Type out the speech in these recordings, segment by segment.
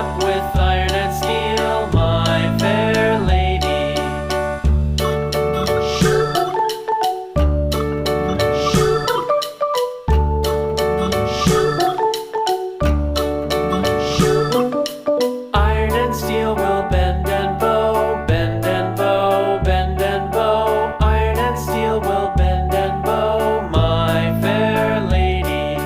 up with iron and steel, my fair lady. Iron and steel will bend and bow, bend and bow, bend and bow. Iron and steel will bend and bow, my fair lady.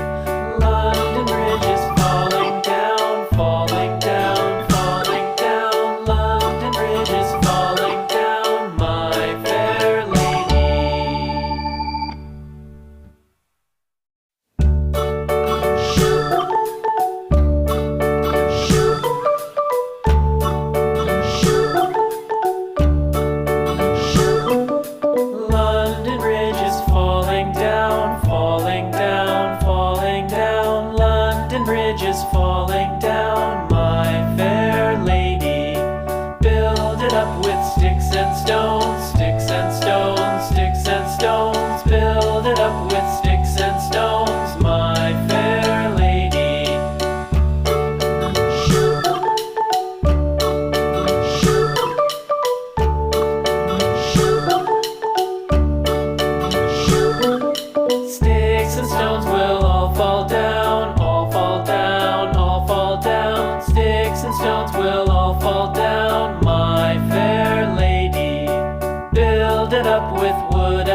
London Bridge is falling down, falling down, falling down. London Bridge is falling down, my fair lady. London Bridge is falling down, falling down, falling down. London Bridge is falling down, my fair lady. Build it up with sticks and stones, sticks and stones, sticks and stones. Build it up with sticks and stones, my fair lady. Sticks and stones will all fall down, all fall down, all fall down. Sticks and stones will all fall down, my fair lady. Build it up with wood